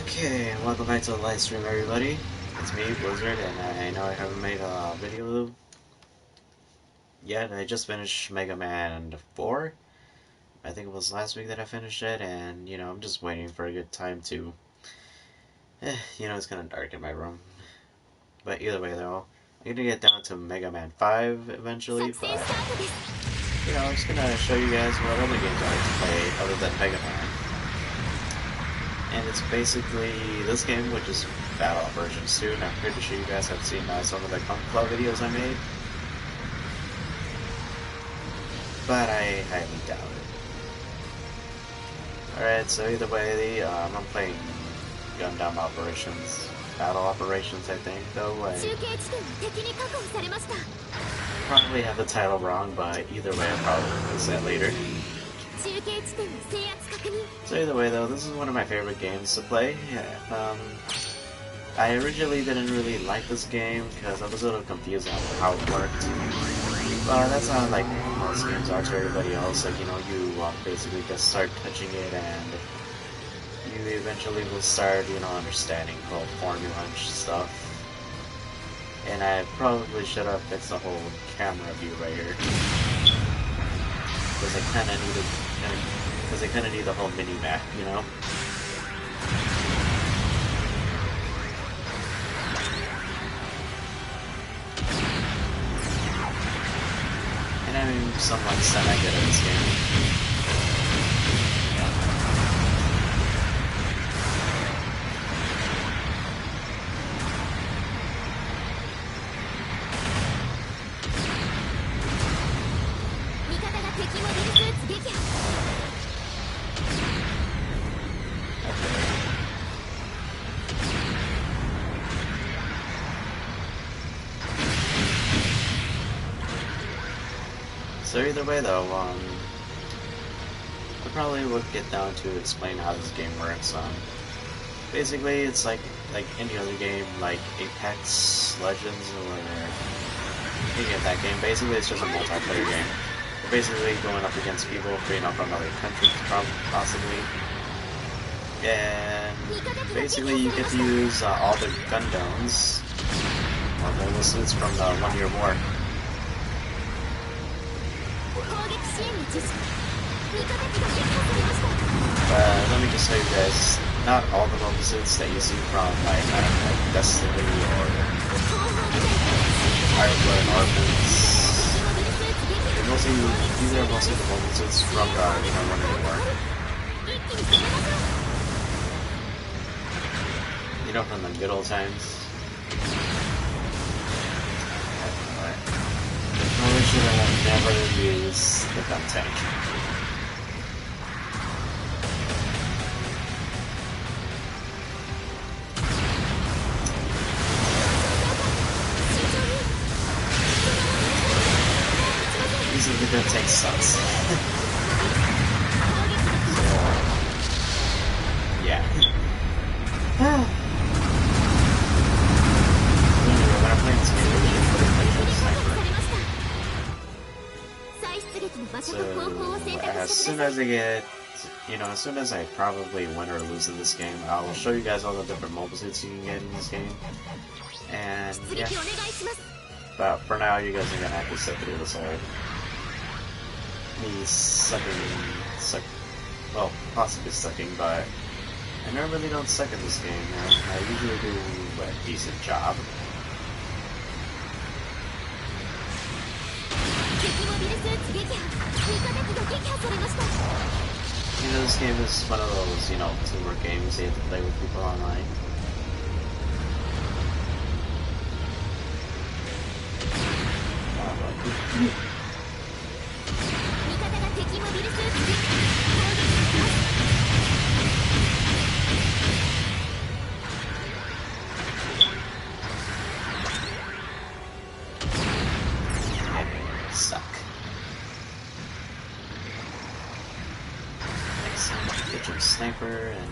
Okay, welcome back to the live stream, everybody. It's me, Blizzard, and I know I haven't made a video yet. I just finished Mega Man 4. I think it was last week that I finished it, and, I'm just waiting for a good time to... it's kind of dark in my room. But either way, though, I'm gonna get down to Mega Man 5 eventually, but... I'm just gonna show you guys what other games I like to play other than Mega Man. And it's basically this game, which is Battle Operations 2, and I'm pretty sure you guys have seen some of the Gundam Club videos I made. But I highly doubt it. Alright, so either way, I'm playing Gundam Operations, Battle Operations, I think, though. I probably have the title wrong, but either way, I'll probably fix that later. So either way, though, this is one of my favorite games to play. I originally didn't really like this game because I was a little confused on how it worked. But that's how, like, most games are to everybody else. Like, you basically just start touching it and you eventually will start, understanding whole formula and stuff. And I probably should have fixed the whole camera view right here. Because I kind of need the whole mini-map, And I'm somewhat semi-good at this game. So either way, though, I probably would get down to explain how this game works. Basically, it's like any other game, like Apex Legends or any of that game. Basically, it's just a multiplayer game. You're basically going up against people from other countries, possibly. And basically, you get to use all the Gundams or mobile suits from the 1 Year War. Let me just tell you guys, not all the mobile suits that you see from like Destiny or Iron Blood and Orphans, these are mostly the mobile suits from 1 Year War. From the good old times. Probably should have never used the gun tank. Using the gun tank sucks. So, yeah. When I'm playing this game, I usually put in the sniper. So, as soon as I get, as soon as I probably win or lose in this game, I'll show you guys all the different mobile suits you can get in this game. And, yeah. But for now, you guys are gonna have to sit through this whole... me well, possibly sucking, but I normally don't suck in this game. I usually do a decent job. This game is one of those, teamwork games you have to play with people online. Suck. Get your sniper and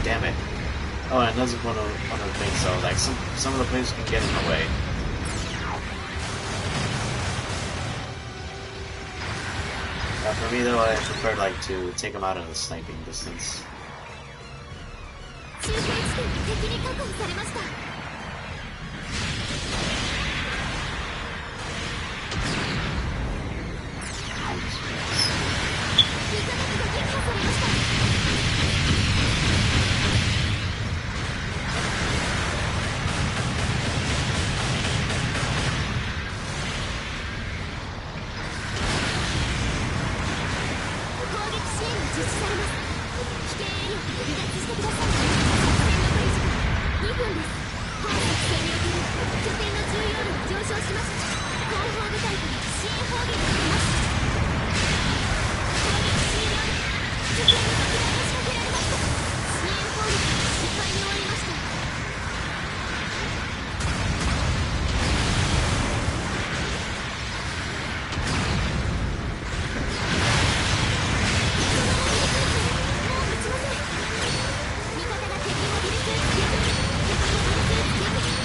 Damn it. Oh, and that's one of the things though, like some of the players can get in the way. For me though, I prefer like to take them out in the sniping distance.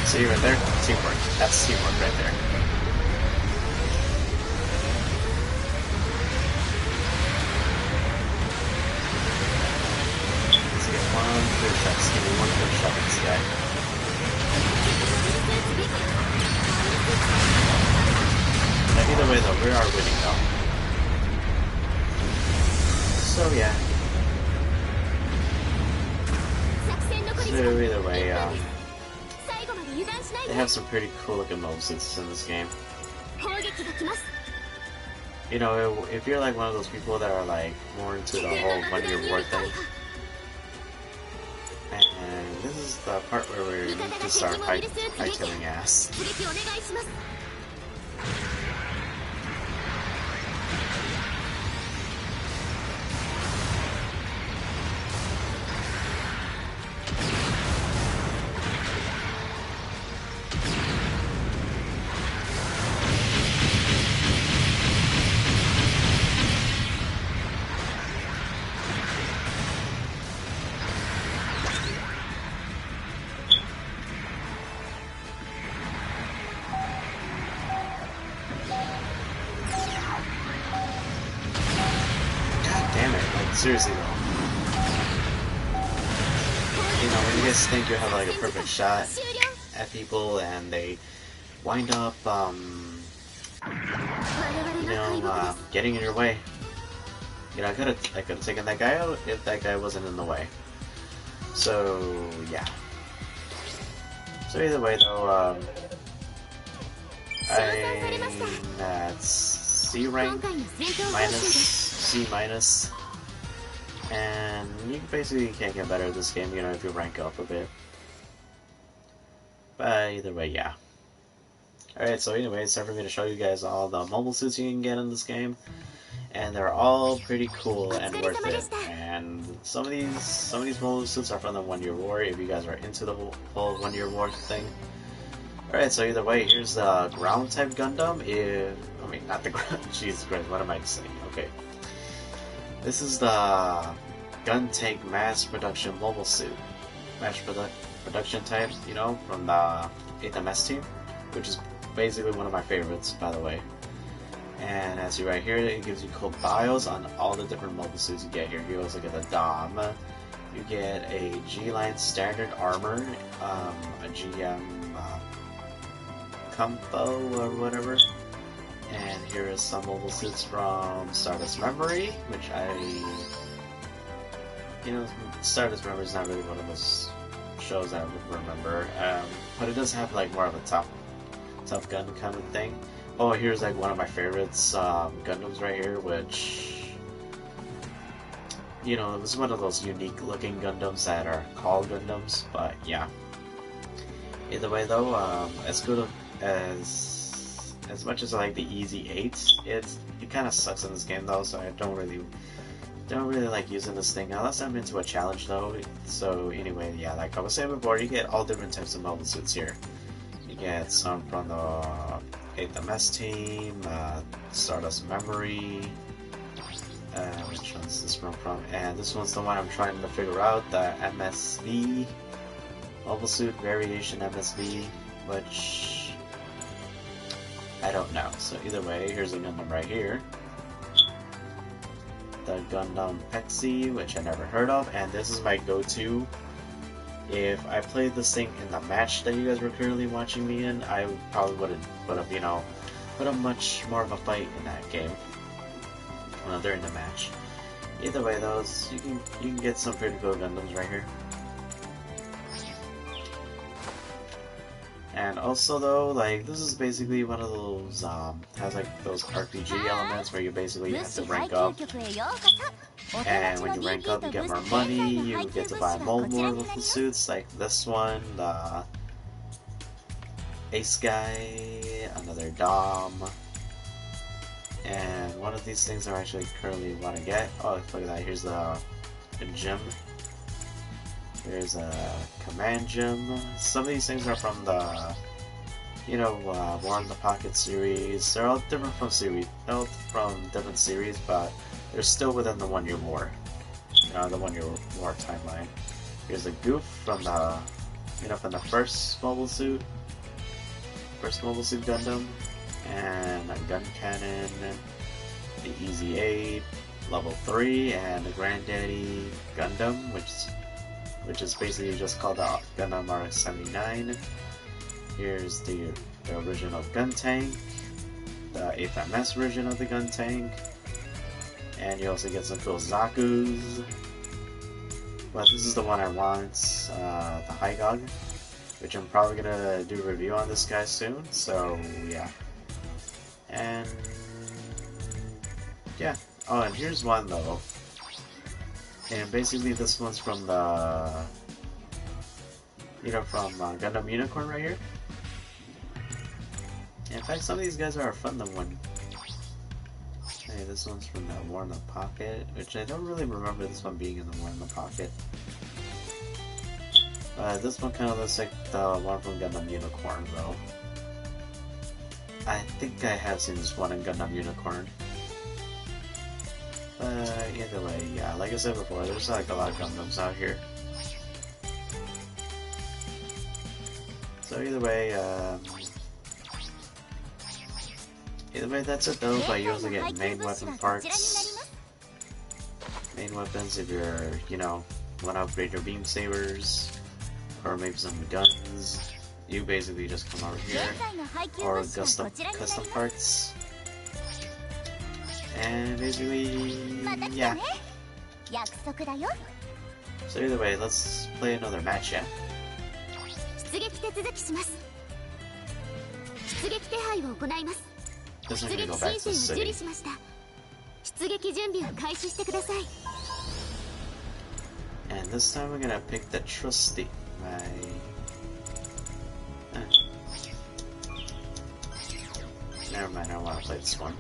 See right there? Teamwork. That's teamwork right there. Let's get one good shot. Let's give me one good shot at this guy. Now, either way though, we are winning though. So yeah. So either way, they have some pretty cool looking movesets in this game. You know, if you're like one of those people that are like more into the whole money reward thing, and this is the part where we need to start hightailing ass. Seriously though, you know, when you guys think you have like a perfect shot at people and they wind up, getting in your way. You know, I could have taken that guy out if that guy wasn't in the way. So yeah. So either way though, I'm at C rank minus C minus. And you basically can't get better at this game, you know, if you rank up a bit. But either way, yeah. Alright, so anyway, it's time for me to show you guys all the mobile suits you can get in this game. And they're all pretty cool and worth it. And some of these mobile suits are from the 1 Year War, if you guys are into the whole 1 Year War thing. Alright, so either way, here's the ground type Gundam. Not the ground, Jesus Christ, what am I saying? Okay. This is the gun tank mass production mobile suit. Mass production type, you know, from the 8th MS team, which is basically one of my favorites, by the way. And as you right here, it gives you cool bios on all the different mobile suits you get here. You also get the Dom, you get a G-Line standard armor, a GM combo or whatever. And here is some mobile suits from Stardust Memory, which Stardust Memory is not really one of those shows I would remember, but it does have like more of a Top Gun kind of thing. Oh, here's like one of my favorites, Gundams right here, which, you know, it was one of those unique looking Gundams that are called Gundams, but yeah. Either way though, as good as much as I like the Easy 8, it kind of sucks in this game though, so I don't really like using this thing unless I'm into a challenge though. So anyway, yeah, like I was saying before, you get all different types of mobile suits here. You get some from the 8th MS team, Stardust Memory. Which one's this one from? And this one's the one I'm trying to figure out, the MSV mobile suit variation MSV, which I don't know. So either way, here's a Gundam right here. The Gundam Pexi, which I never heard of, and this is my go-to. If I played this thing in the match that you guys were currently watching me in, I probably would have, you know, put up much more of a fight in that game during the match. Either way, those you can get some pretty cool Gundams right here. And also though, like, this is basically one of those, has like those RPG elements where you basically have to rank up. And when you rank up, you get more money, you get to buy more wonderful suits, like this one, the Ace Guy, another Dom. And one of these things I actually currently want to get. Oh, look at that, here's a gem. There's a command gem. Some of these things are from the, you know, War in the Pocket series. They're all different from different series, but they're still within the 1 Year War. The 1 Year War timeline. Here's a goof from the, you know, from the first mobile suit Gundam, and a gun cannon, the Easy 8, level 3, and the Granddaddy Gundam, which is basically just called the Gundam RX-79. Here's the original gun tank, the 8th MS version of the gun tank, and you also get some cool Zaku's. But this is the one I want, the Hygog, which I'm probably gonna do a review on this guy soon. So yeah, and yeah. Oh, and here's one though. And basically this one's from the, you know, from Gundam Unicorn right here. In fact, some of these guys are a fun one. Hey, this one's from the War in the Pocket, which I don't really remember this one being in the War in the Pocket. This one kind of looks like the one from Gundam Unicorn though. I think I have seen this one in Gundam Unicorn. Either way, yeah, like I said before, there's like a lot of Gundams out here. So either way, that's it though, but you also get main weapon parts. Main weapons if you're, you know, want to upgrade your beam sabers, or maybe some guns. You basically just come over here, or custom parts. And basically, yeah. So either way, let's play another match, yeah? Just I'm gonna go back to the city. And this time we're gonna pick the trusty, Never mind, I don't want to play this one.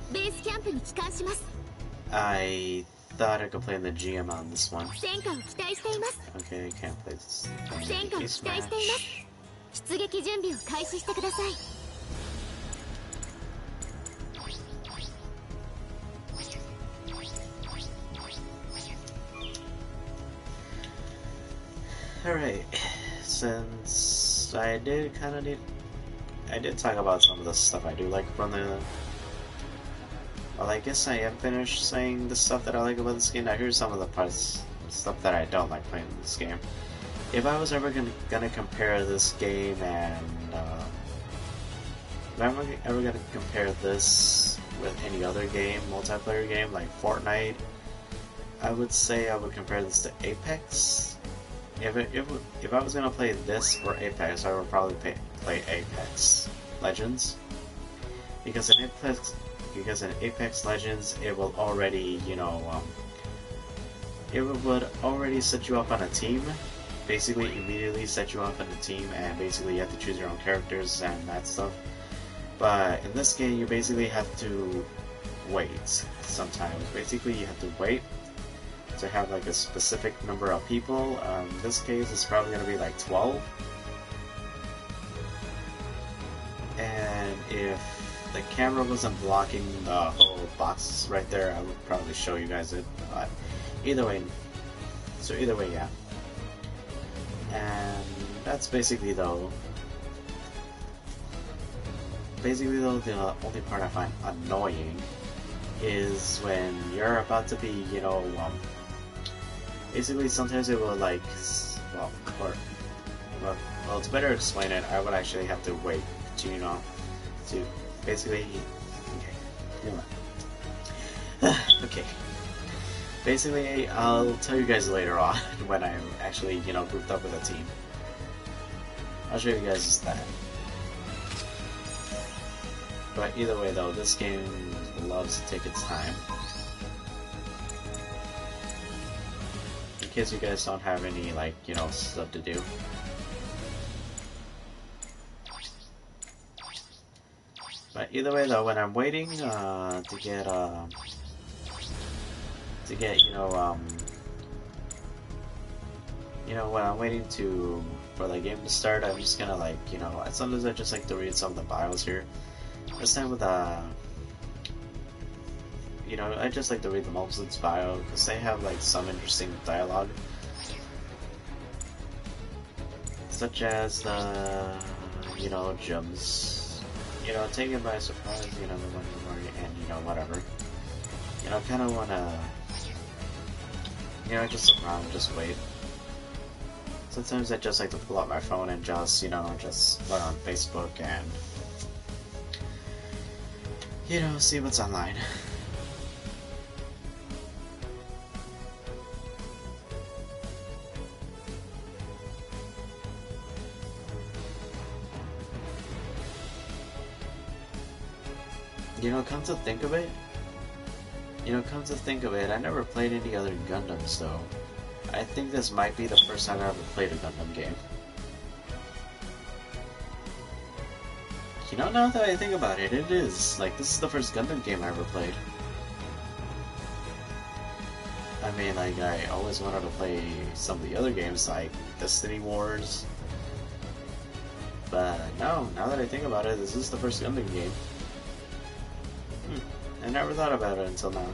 I thought I could play in the GM on this one. Okay, I can't play this. Case match. Alright, since I did talk about some of the stuff I do like from the... Well, I guess I am finished saying the stuff that I like about this game. Now here's some of the parts, stuff that I don't like playing in this game. If I was ever gonna compare this game and, if I'm ever gonna compare this with any other game, multiplayer game, like Fortnite, I would say I would compare this to Apex. If I was gonna play this or Apex, I would probably play Apex Legends, because in Apex Legends it will already, you know, it would already set you up on a team. Basically, immediately set you up on a team, and basically you have to choose your own characters and that stuff. But in this game, you basically have to wait sometimes. Basically, you have to wait to have like a specific number of people. In this case, it's probably going to be like 12. And if the camera wasn't blocking the whole box right there, I would probably show you guys it. But either way, yeah. And that's basically though. Basically though, the only part I find annoying is when you're about to be, you know, basically sometimes it will like, well, to better explain it, I would actually have to wait to, you know, to basically, okay, you know, okay. Basically, I'll tell you guys later on when I'm actually, you know, grouped up with a team. I'll show you guys that. But either way though, this game loves to take its time. In case you guys don't have any, like, you know, stuff to do. But either way though, when I'm waiting to get, when I'm waiting for the game to start, I'm just gonna, like, you know, sometimes I just like to read some of the bios here. This time with you know, I just like to read the Mobsle's bio because they have like some interesting dialogue, such as the, you know, gems, you know, taken by surprise, you know, the one and you know, whatever, you know, kind of wanna, you know, just sit around, just wait. Sometimes I just like to pull out my phone and just, you know, just look on Facebook and, you know, see what's online. You know, come to think of it, I never played any other Gundams though. I think this might be the first time I ever played a Gundam game. You know, now that I think about it, it is. Like, this is the first Gundam game I ever played. I mean, like, I always wanted to play some of the other games, like Destiny Wars. But no, now that I think about it, this is the first Gundam game. I never thought about it until now.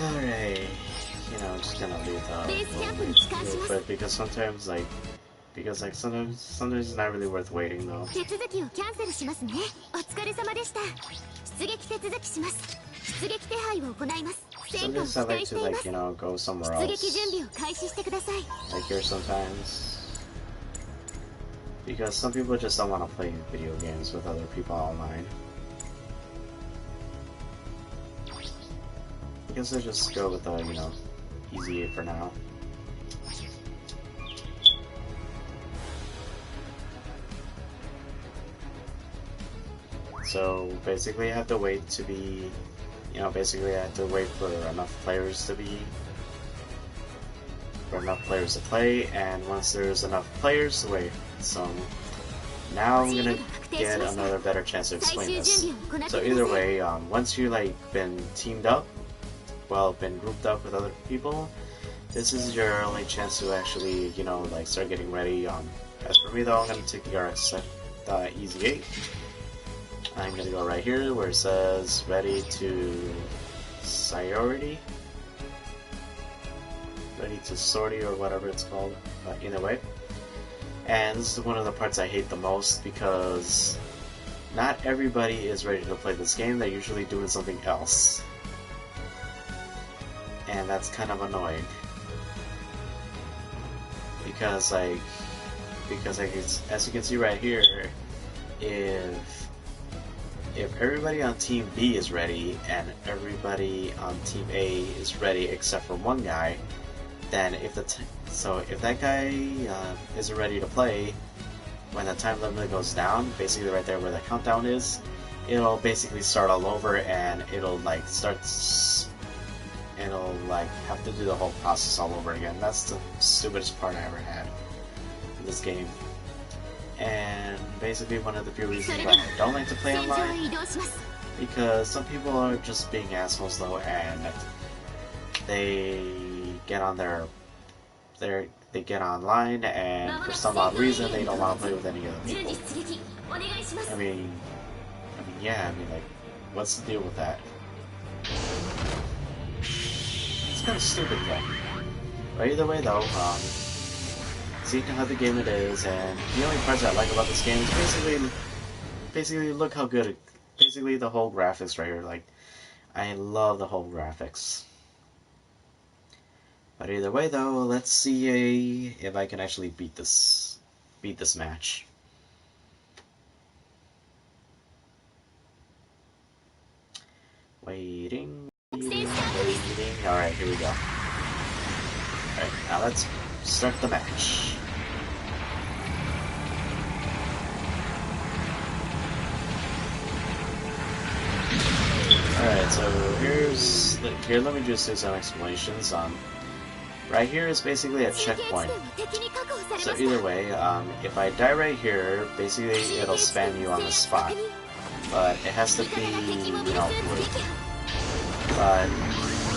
Alright, you know, I'm just gonna leave real quick because sometimes, sometimes it's not really worth waiting though. Sometimes I like to, like, you know, go somewhere else. Like here sometimes. Because some people just don't want to play video games with other people online. I guess I just go with the, you know, easy A for now. So basically I have to wait to be, you know, basically I have to wait for enough players to play, and once there's enough players to wait. So now I'm gonna get another better chance to explain this. So either way, once you, like, been teamed up, been grouped up with other people, this is your only chance to actually, you know, like, start getting ready. As for me though, I'm gonna take the Easy 8. I'm gonna go right here where it says ready to sortie, or whatever it's called, either way. And this is one of the parts I hate the most because not everybody is ready to play this game. They're usually doing something else. And that's kind of annoying. Because like as you can see right here, if everybody on Team B is ready and everybody on Team A is ready except for one guy, then if that guy isn't ready to play when the time limit goes down, basically right there where the countdown is, it'll basically start all over and it'll like have to do the whole process all over again. That's the stupidest part I ever had in this game. And basically one of the few reasons why I don't like to play online, because some people are just being assholes though, and they get online and for some odd reason they don't want to play with any other people. I mean, like, what's the deal with that? It's kind of stupid, though. But either way, though, seeing how the game it is, and the only parts I like about this game is basically look how good basically the whole graphics right here. Like, I love the whole graphics. But either way, though, let's see if I can actually beat this match. Waiting. Alright, here we go. Alright, now let's start the match. Alright, so here, let me just do some explanations. Right here is basically a checkpoint. So either way, if I die right here, basically it'll spam you on the spot. But it has to be, blue. But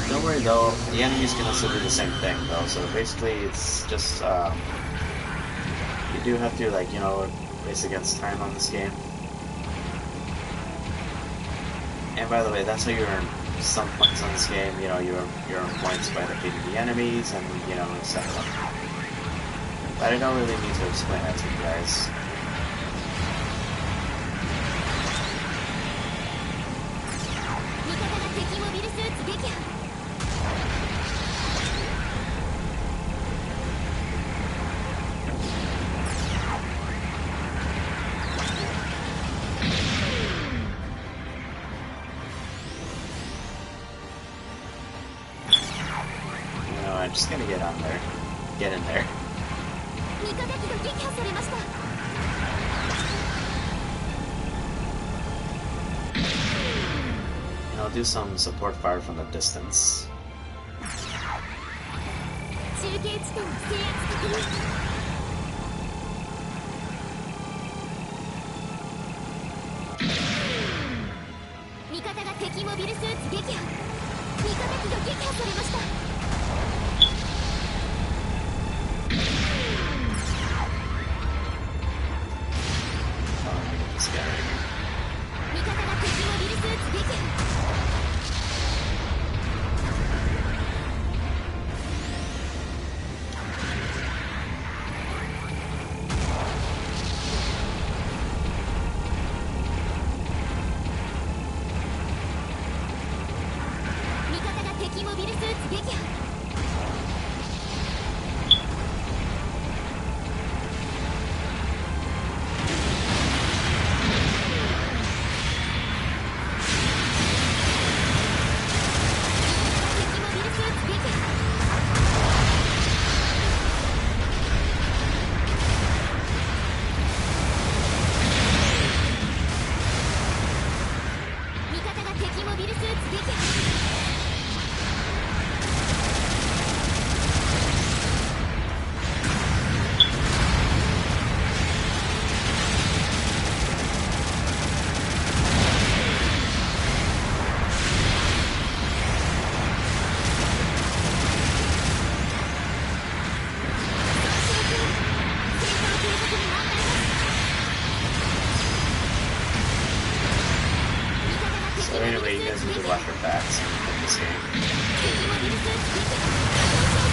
don't worry though, the enemies can also do the same thing though. So basically it's just, you do have to, race against time on this game. And by the way, that's how you earn some points on this game. You earn points by defeating the enemies and, etc. But I don't really need to explain that to you guys. I'm just gonna get on there. Get in there. And I'll do some support fire from the distance. Anyway, you guys need to watch your backs in this game.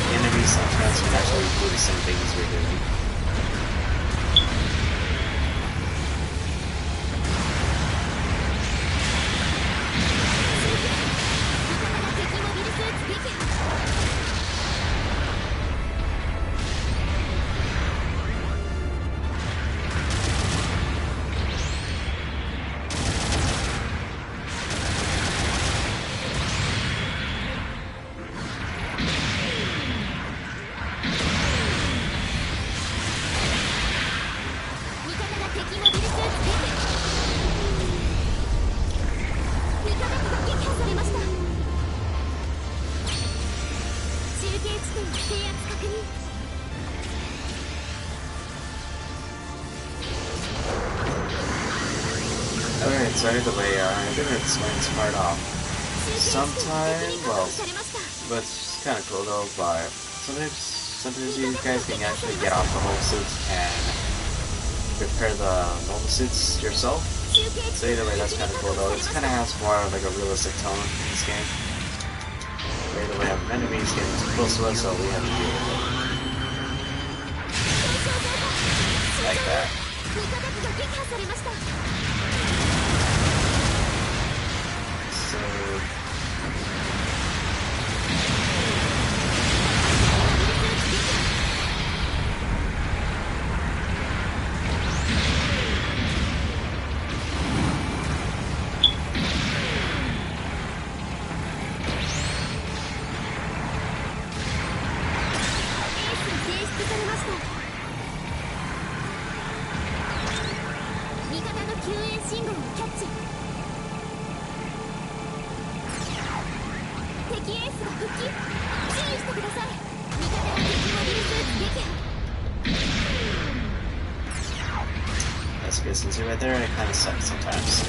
The enemies sometimes can actually do the same thing as we're doing. Alright, so either way, I'm gonna explain this part off. Sometime, well, but it's kind of cool though, but sometimes you guys can actually get off the whole suits and repair the normal suits yourself. So either way, that's kind of cool though. It kind of has more of like a realistic tone in this game. But either way, our enemies getting too close to us, so we have to deal with it. Like that. So... That's good, since you're right there, it kind of sucks sometimes.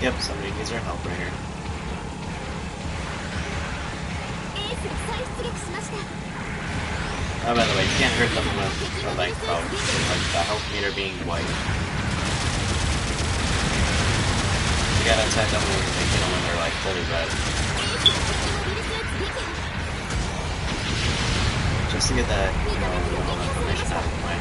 Yep, somebody needs our help right here. Oh, by the way, you can't hurt them with like the health meter being white. You gotta attack them when they're like fully red. Just to get that, little information out of the way.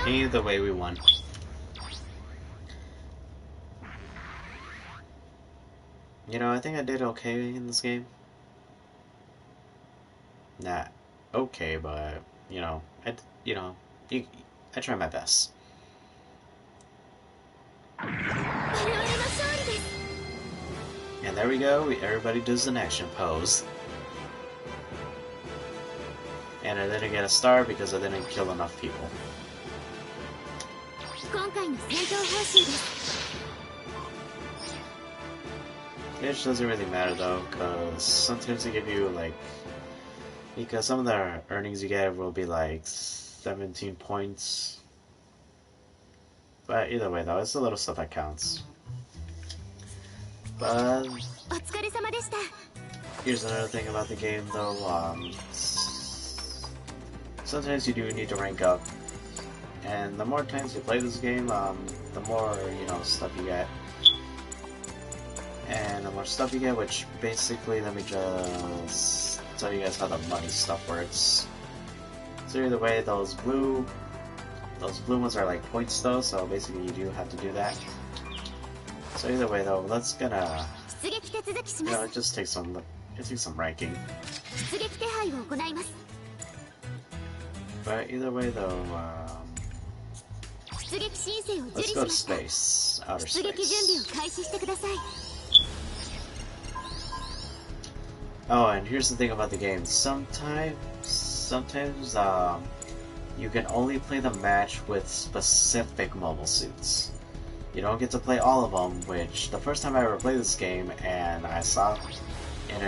Either way, we won. I think I did okay in this game. Not okay, but I try my best. And there we go. Everybody does an action pose. And I didn't get a star because I didn't kill enough people. Which doesn't really matter though, because sometimes they give you because some of the earnings you get will be like 17 points. But either way though, it's the little stuff that counts. But here's another thing about the game though, sometimes you do need to rank up. And the more times you play this game, the more, you know, stuff you get. And the more stuff you get, which basically, let me just tell you guys how the money stuff works. So either way, those blue ones are like points though, so basically you do have to do that. So either way though, let's gonna, you know, it takes some ranking. But either way though, let's go to space, outer space. Oh, and here's the thing about the game. Sometimes, you can only play the match with specific mobile suits. You don't get to play all of them, which the first time I ever played this game and I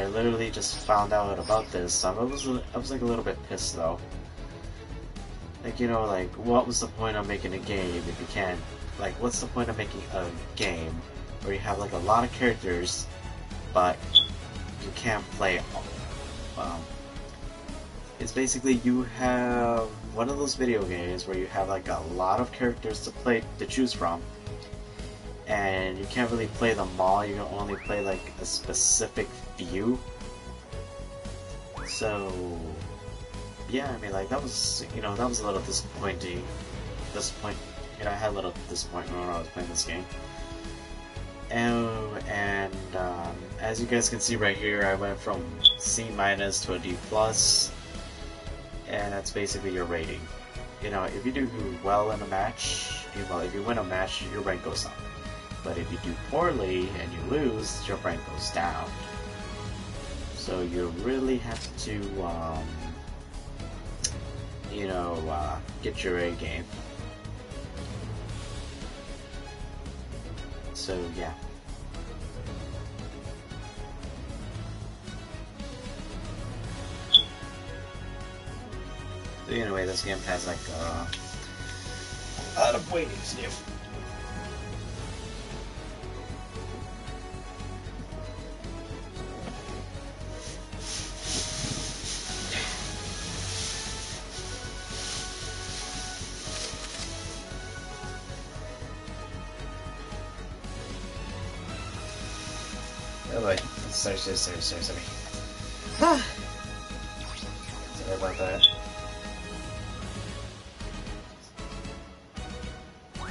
literally just found out about this, I was like a little bit pissed though. Like, you know, like, what was the point of making a game if you can't, like, what's the point of making a game where you have like a lot of characters, but you can't play all of them? It's basically you have one of those video games where you have like a lot of characters to choose from, and you can't really play them all. You can only play like a specific few. So yeah, I mean, like, that was, you know, that was a little disappointing. You know, I had a little disappointment when I was playing this game. And as you guys can see right here, I went from C- to a D+, and that's basically your rating. You know, if you do well in a match, if you win a match, your rank goes up. But if you do poorly and you lose, your rank goes down. So you really have to, you know, get your A game. So yeah. So anyway, this game has like a lot of waiting to do. Oh boy, sorry. Sorry about that.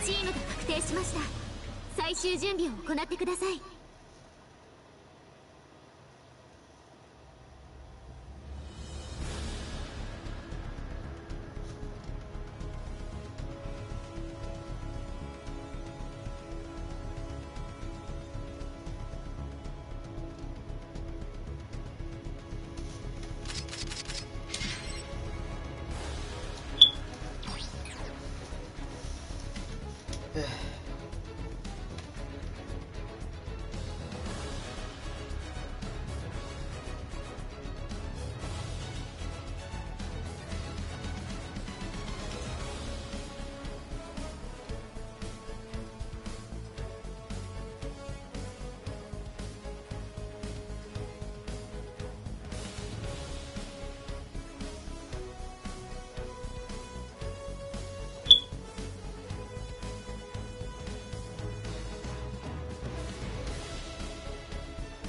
チームが確定しました。最終準備を行ってください。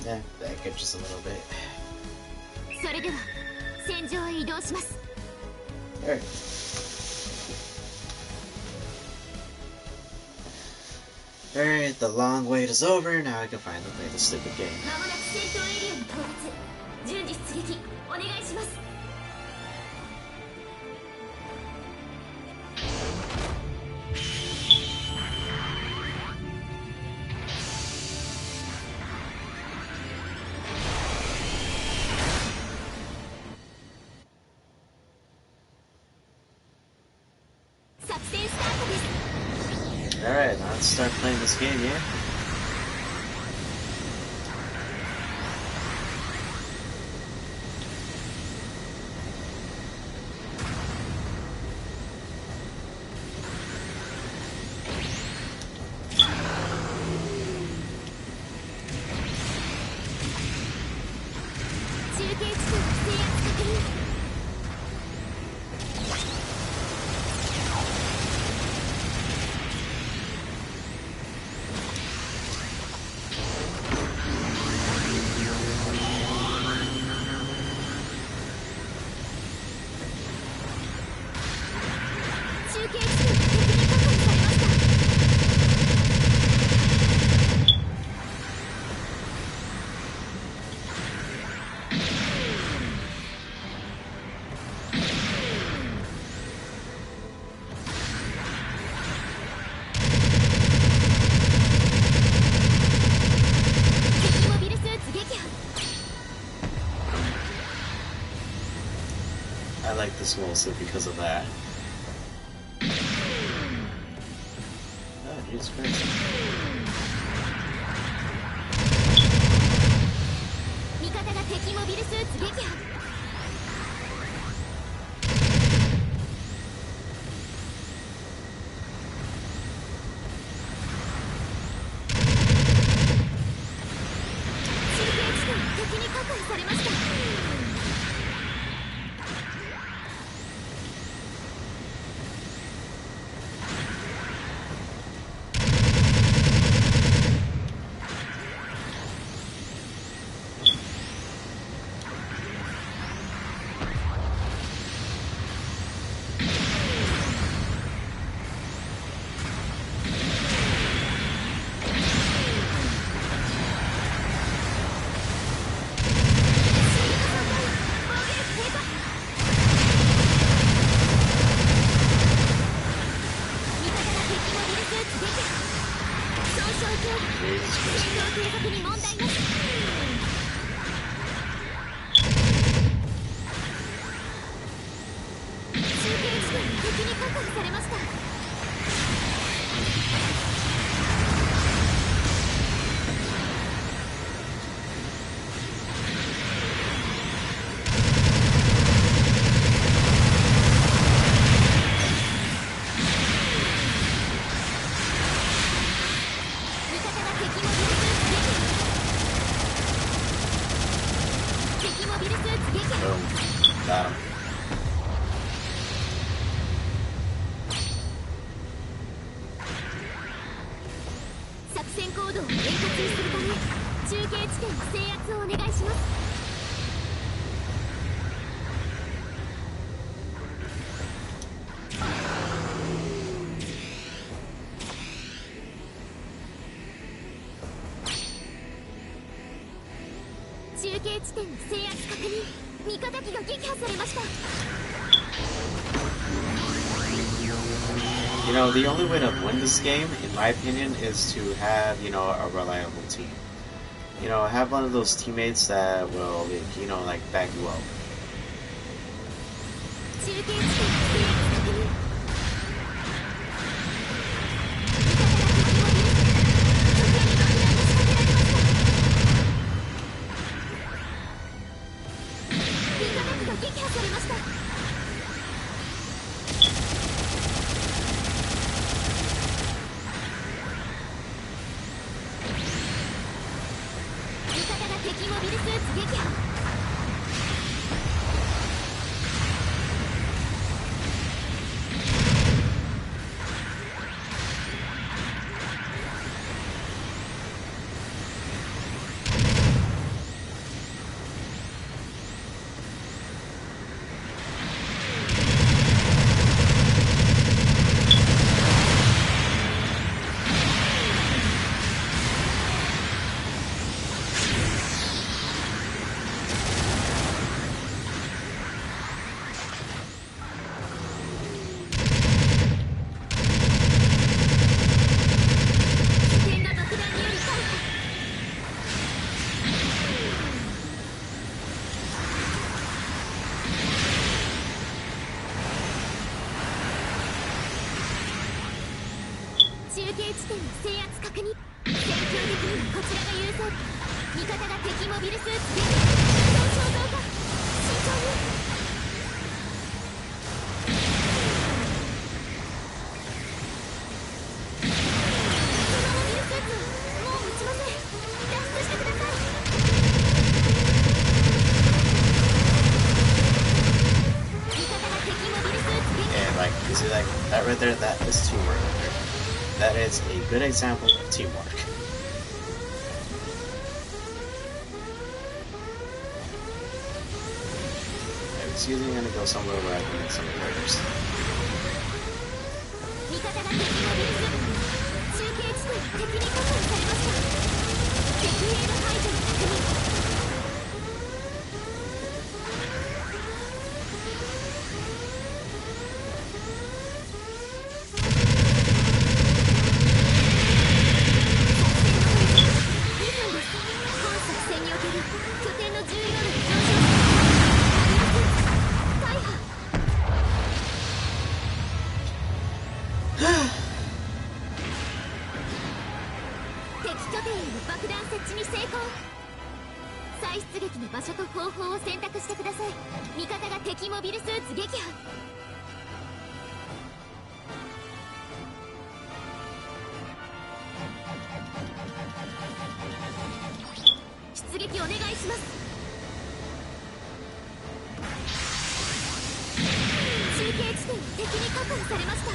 Yeah, back up just a little bit. それでは戦場へ移動します。Alright. Alright, the long wait is over. Now I can finally play the stupid game. まもなく戦闘エリアに到達。順次出撃お願いします。Alright, now let's start playing this game, yeah? 中継地点が敵に確保されました。 敵モビルスーツ撃破。 I like this mostly because of that. Oh, Jesus Christ. 味方が敵モビルスーツ撃破。 中継地点が敵に確保されました。 Boom. Got him. 作戦行動を円滑にするため中継地点の制圧をお願いします。 中継地点の制圧確認。味方機が撃破されました。 You know, the only way to win this game, in my opinion, is to have, you know, a reliable team. You know, have one of those teammates that will, you know, like, back you up. 中継地点の制圧確認。 撃破されました。 味方が敵モビルスーツ撃破。 点が爆弾により回避。 中継地点の制圧確認。戦況的にはこちらが優勢。味方が敵モビルスーツ撃破。損傷増加。慎重に。 このモビルスーツはもう持ちません。脱出してください。 味方が敵モビルスーツ撃破。 And, like, you see, like, that right there, that is teamwork right there. That is a good example of teamwork. Excuse me, I'm gonna go somewhere where I can get some players. 置に成功。再出撃の場所と方法を選択してください。味方が敵モビルスーツ撃破。出撃お願いします。中継地点を敵に確保されました。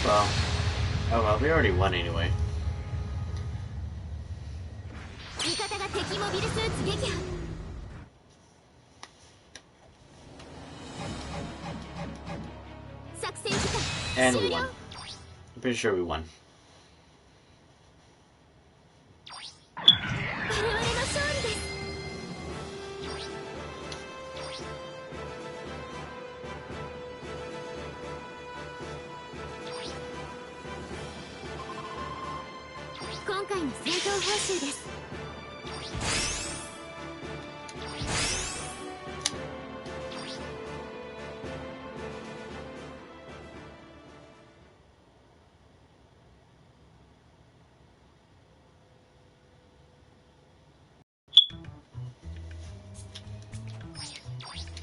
Well, oh well, we already won anyway. 味方が敵モビルスーツ撃破。作戦時間 And 終 we 了。 won. I'm pretty sure we won. 我々の勝利です。今回の戦闘報酬です。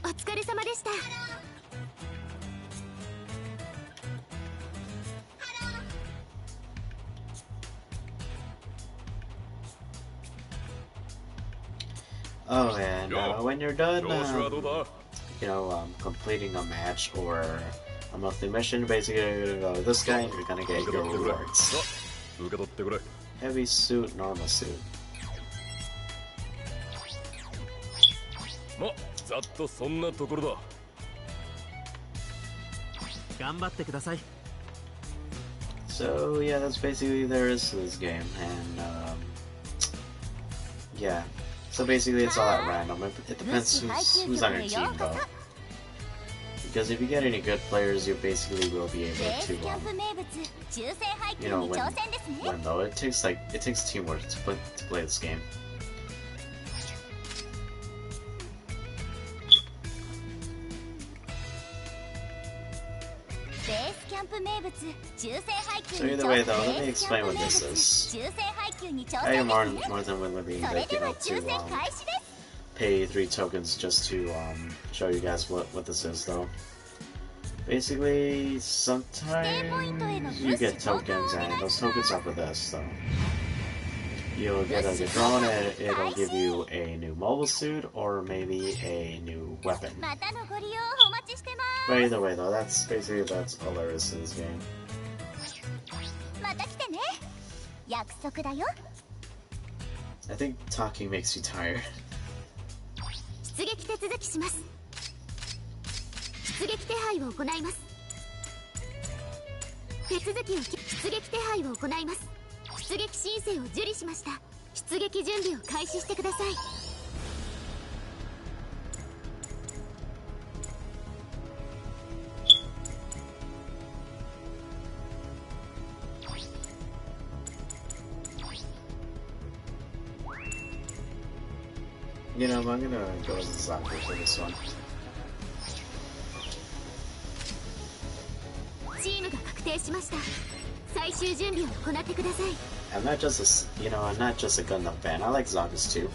お疲れ様でした。Oh, and when you're done, 調子はどうだ？ completing a match or a monthly mission, basically you're gonna go this guy and you're gonna get your rewards. 受け取ってくれ。 Heavy suit, normal suit. ま、ざっとそんなところだ。頑張ってください。 So yeah, that's basically there is to this game, and yeah. So basically, it's all at random. It depends who's on your team, though. Because if you get any good players, you basically will be able to, win though. It takes teamwork to play this game. So either way, though, let me explain what this is. I am more than willing, to pay 3 tokens just to show you guys what this is, though. Basically, sometimes you get tokens, and those tokens are for this. So you'll get a drone, and it'll give you a new mobile suit or maybe a new weapon. But either way, though, that's all there is to this game. I think talking makes you tired. 出撃手続きします。出撃手配を行います。手続きを出撃手配を行います。出撃申請を受理しました。出撃準備を開始してください。I'm gonna go with the soccer for this one. チームが確定しました。最終準備を行ってください。I'm not just I'm not just a Gundam fan. I like Zagus too.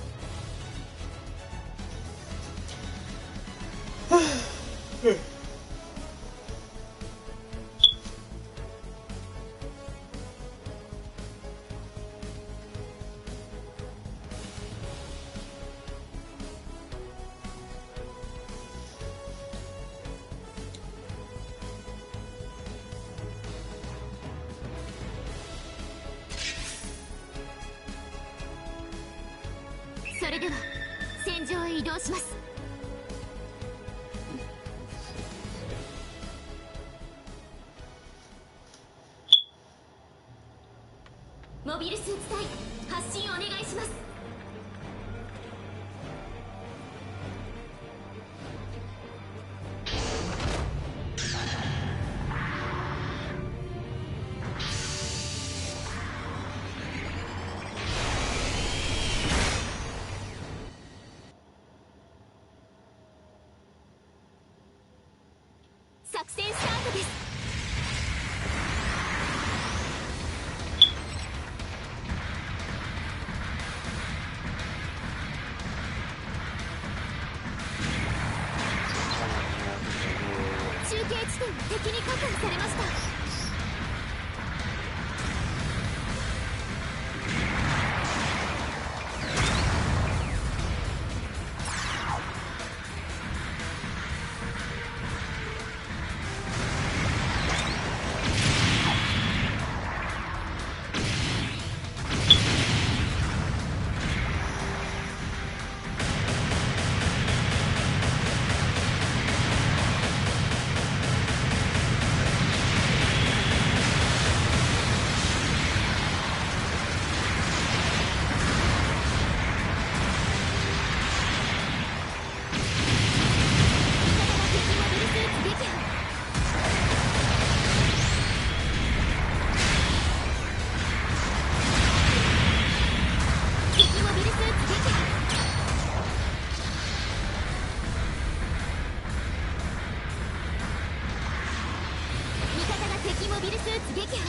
それでは戦場へ移動します。モビルスーツ隊発進お願いします。作戦スタートです。中継地点が敵に確保されました。敵モビルスーツ撃破。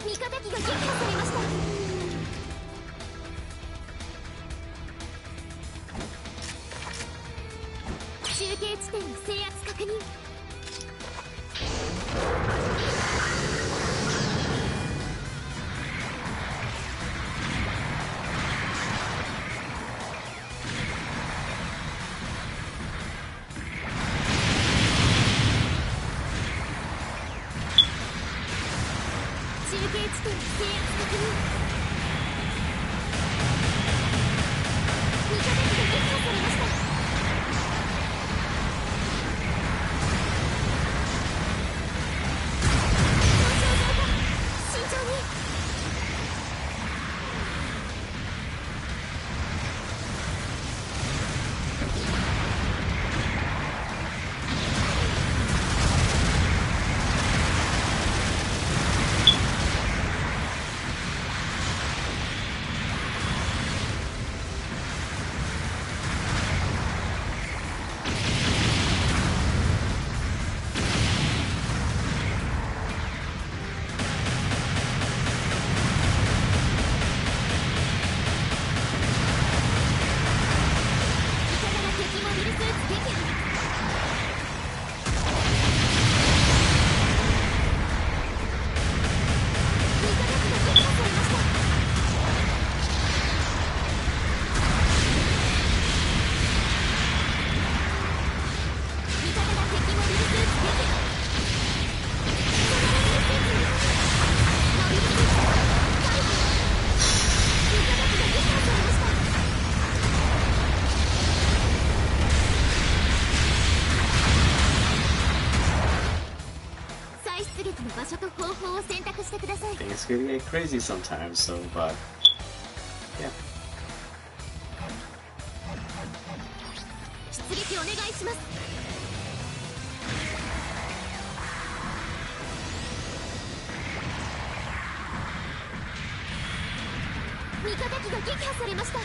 味方機が撃破されました。中継地点の制圧確認。中継地点の制圧確認。味方機が撃破されました。Things can get crazy sometimes, so, but yeah. 出撃お願いします。味方機が撃破されました。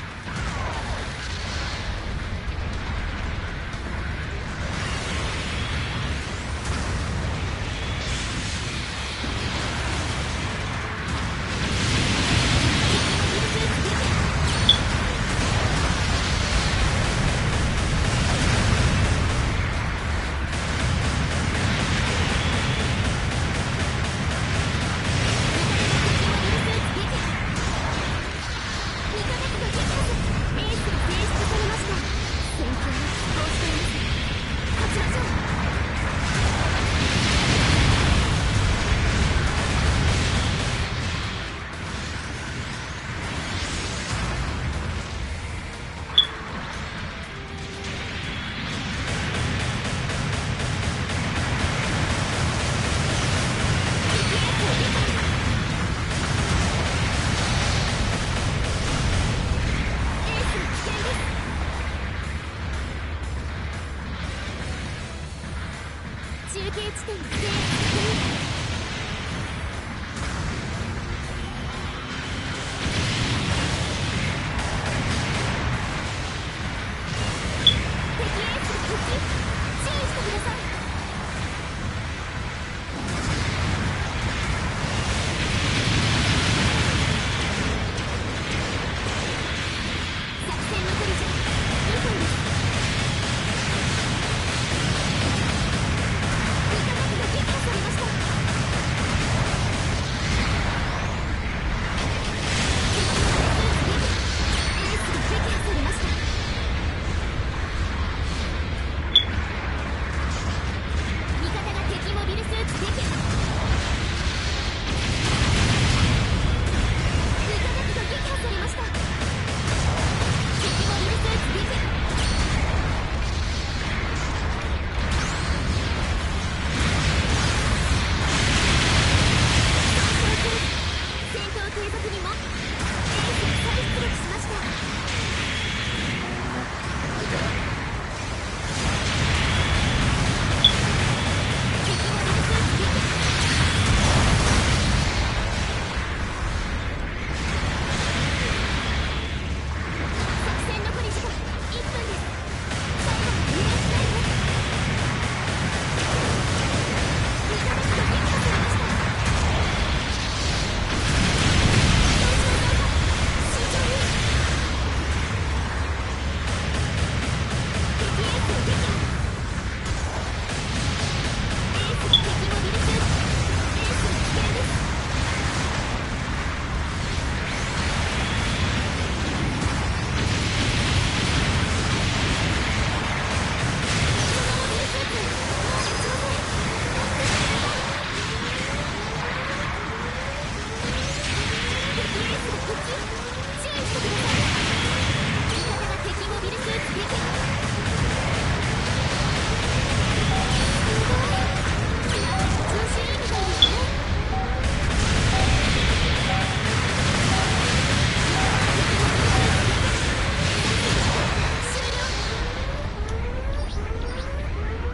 中継地点に制圧確認。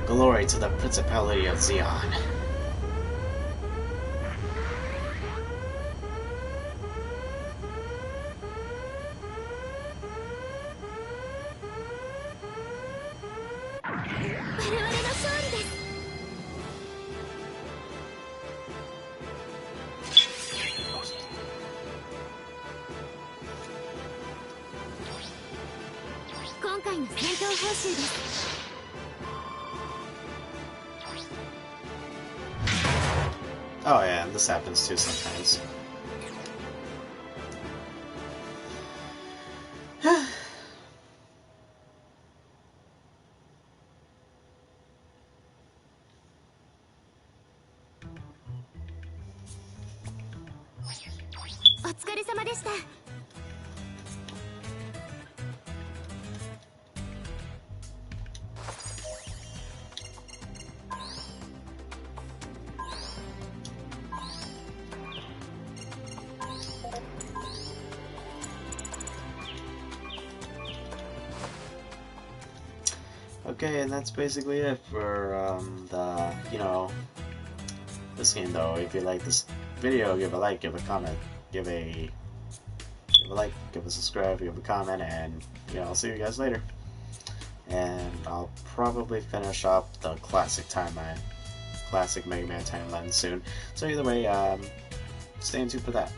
Glory to the Principality of Zeon. Oh yeah, this happens too sometimes. Okay, and that's basically it for this game though. If you like this video, give a like, give a comment, give a give a like, give a subscribe, give a comment, and I'll see you guys later. And I'll probably finish up the classic Mega Man timeline soon. So either way, stay tuned for that.